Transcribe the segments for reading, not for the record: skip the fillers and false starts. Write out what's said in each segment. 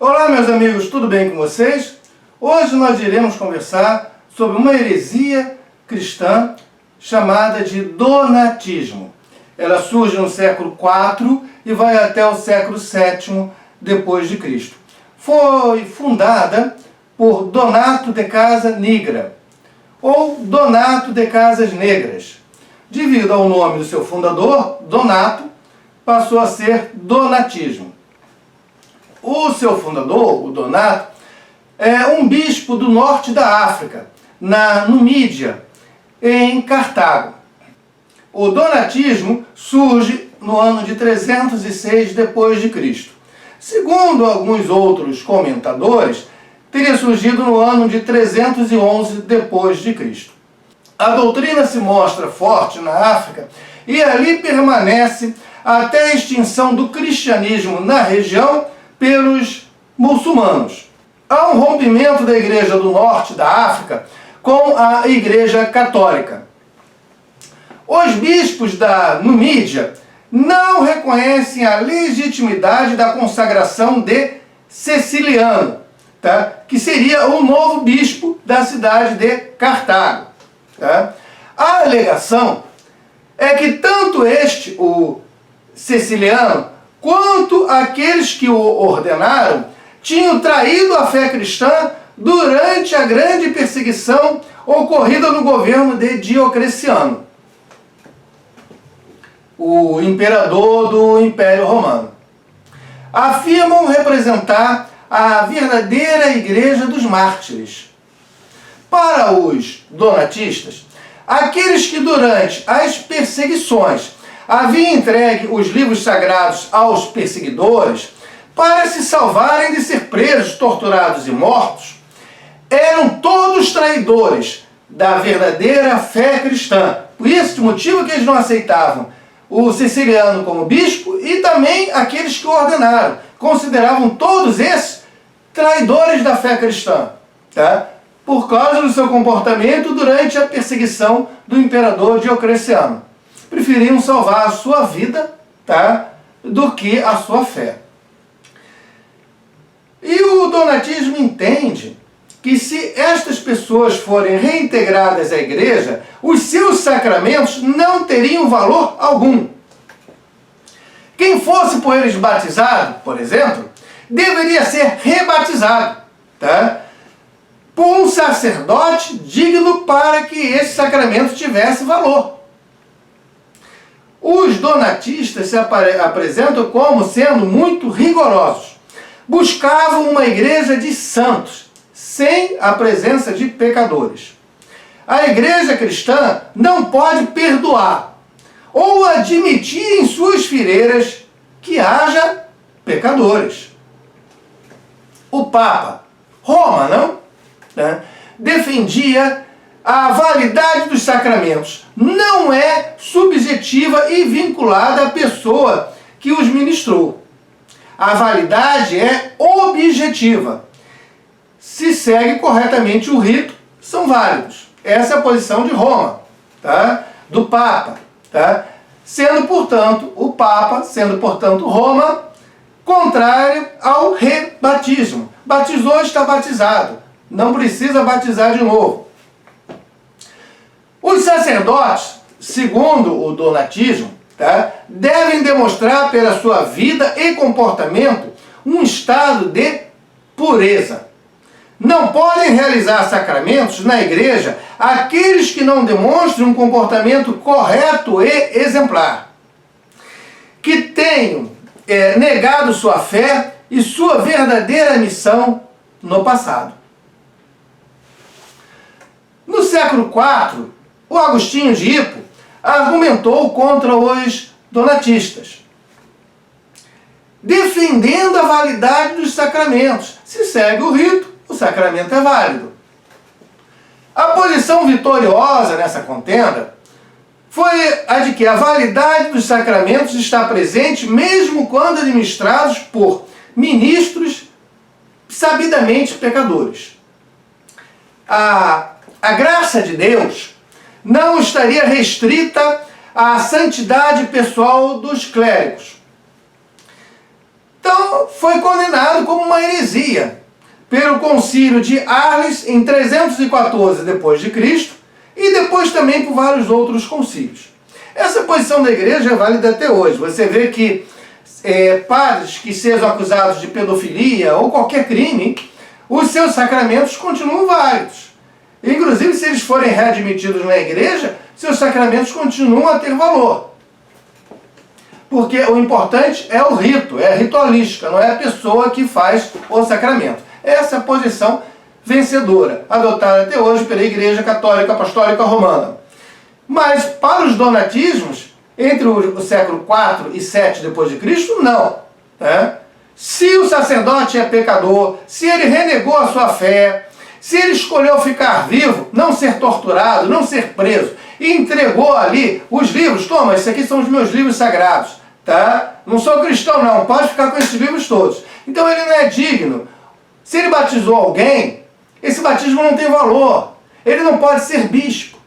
Olá, meus amigos, tudo bem com vocês? Hoje nós iremos conversar sobre uma heresia cristã chamada de donatismo. Ela surge no século IV e vai até o século VII depois de Cristo. Foi fundada por Donato de Casa Nigra, ou Donato de Casas Negras. Devido ao nome do seu fundador, Donato, passou a ser donatismo. O seu fundador, o Donato, é um bispo do norte da África, na Numídia, em Cartago. O donatismo surge no ano de 306 depois de Cristo. Segundo alguns outros comentadores, teria surgido no ano de 311 depois de Cristo. A doutrina se mostra forte na África e ali permanece até a extinção do cristianismo na região pelos muçulmanos. Há um rompimento da Igreja do Norte da África com a Igreja Católica. Os bispos da Numídia não reconhecem a legitimidade da consagração de Ceciliano, que seria o novo bispo da cidade de Cartago. A alegação é que tanto este, o Ceciliano, quanto aqueles que o ordenaram, tinham traído a fé cristã durante a grande perseguição ocorrida no governo de Diocleciano, o imperador do Império Romano. Afirmam representar a verdadeira Igreja dos Mártires. Para os donatistas, aqueles que durante as perseguições haviam entregue os livros sagrados aos perseguidores para se salvarem de ser presos, torturados e mortos, eram todos traidores da verdadeira fé cristã. Por esse motivo que eles não aceitavam o Ceciliano como bispo e também aqueles que o ordenaram. Consideravam todos esses traidores da fé cristã, por causa do seu comportamento durante a perseguição do imperador Diocleciano. Preferiam salvar a sua vida, do que a sua fé. E o donatismo entende que se estas pessoas forem reintegradas à igreja, os seus sacramentos não teriam valor algum. Quem fosse por eles batizado, por exemplo, deveria ser rebatizado, por um sacerdote digno para que esse sacramento tivesse valor. Os donatistas se apresentam como sendo muito rigorosos. Buscavam uma igreja de santos, sem a presença de pecadores. A igreja cristã não pode perdoar ou admitir em suas fileiras que haja pecadores. O Papa, Roma, não? Defendia a validade dos sacramentos. Não é subjetiva e vinculada à pessoa que os ministrou. A validade é objetiva. Se segue corretamente o rito, são válidos. Essa é a posição de Roma, do Papa. Sendo, portanto, o Papa, Roma, contrário ao rebatismo. Batizou, está batizado. Não precisa batizar de novo. Os sacerdotes, segundo o donatismo, devem demonstrar pela sua vida e comportamento um estado de pureza. Não podem realizar sacramentos na igreja aqueles que não demonstrem um comportamento correto e exemplar, que tenham negado sua fé e sua verdadeira missão no passado. No século IV, o Agostinho de Hippo argumentou contra os donatistas, defendendo a validade dos sacramentos. Se segue o rito, o sacramento é válido. A posição vitoriosa nessa contenda foi a de que a validade dos sacramentos está presente mesmo quando administrados por ministros sabidamente pecadores. A graça de Deus não estaria restrita à santidade pessoal dos clérigos. Então foi condenado como uma heresia pelo concílio de Arles em 314 d.C. e depois também por vários outros concílios. Essa posição da igreja é válida até hoje. Você vê que padres que sejam acusados de pedofilia ou qualquer crime, os seus sacramentos continuam válidos. Inclusive, se eles forem readmitidos na igreja, seus sacramentos continuam a ter valor. Porque o importante é o rito, é a ritualística, não é a pessoa que faz o sacramento. Essa é a posição vencedora, adotada até hoje pela Igreja Católica Apostólica Romana. Mas para os donatismos, entre o século IV e VII d.C., não. Né? Se o sacerdote é pecador, se ele renegou a sua fé, se ele escolheu ficar vivo, não ser torturado, não ser preso, e entregou ali os livros, toma, esses aqui são os meus livros sagrados, tá? Não sou cristão não, pode ficar com esses livros todos. Então ele não é digno. Se ele batizou alguém, esse batismo não tem valor. Ele não pode ser bispo.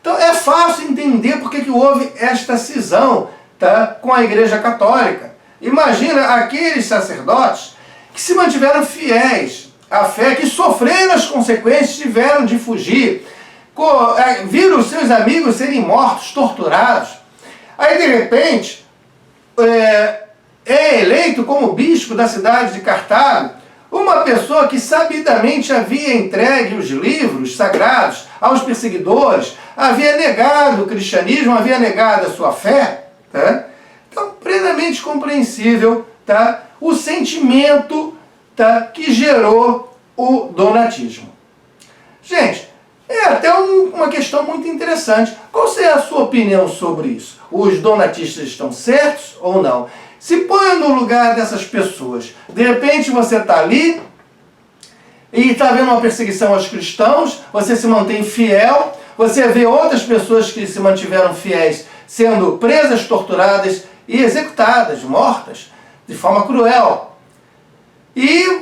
Então é fácil entender porque que houve esta cisão, tá, com a Igreja Católica. Imagina aqueles sacerdotes que se mantiveram fiéis à fé, que sofreram as consequências, tiveram de fugir, viram os seus amigos serem mortos, torturados. Aí de repente é eleito como bispo da cidade de Cartago uma pessoa que sabidamente havia entregue os livros sagrados aos perseguidores, havia negado o cristianismo, havia negado a sua fé. Tá? Então, plenamente compreensível, tá, o sentimento, tá, que gerou o donatismo. Gente, é até uma questão muito interessante. Qual é a sua opinião sobre isso? Os donatistas estão certos ou não? Se põe no lugar dessas pessoas. De repente você está ali e está vendo uma perseguição aos cristãos, você se mantém fiel, você vê outras pessoas que se mantiveram fiéis sendo presas, torturadas e executadas, mortas, de forma cruel. E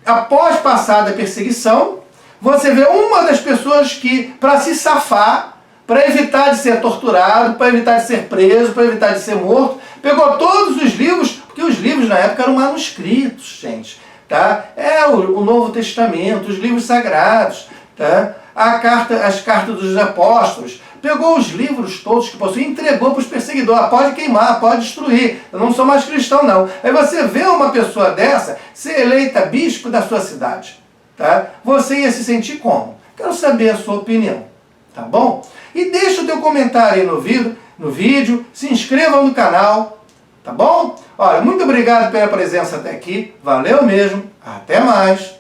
após passada a perseguição, você vê uma das pessoas que, para se safar, para evitar de ser torturado, para evitar de ser preso, para evitar de ser morto, pegou todos os livros, porque os livros na época eram manuscritos, gente. Tá? O Novo Testamento, os livros sagrados, tá? As cartas dos apóstolos. Pegou os livros todos que possuía e entregou para os perseguidores. Pode queimar, pode destruir. Eu não sou mais cristão, não. Aí você vê uma pessoa dessa ser eleita bispo da sua cidade. Tá? Você ia se sentir como? Quero saber a sua opinião. Tá bom? E deixa o teu comentário aí no vídeo. Se inscreva no canal. Tá bom? Olha, muito obrigado pela presença até aqui. Valeu mesmo. Até mais.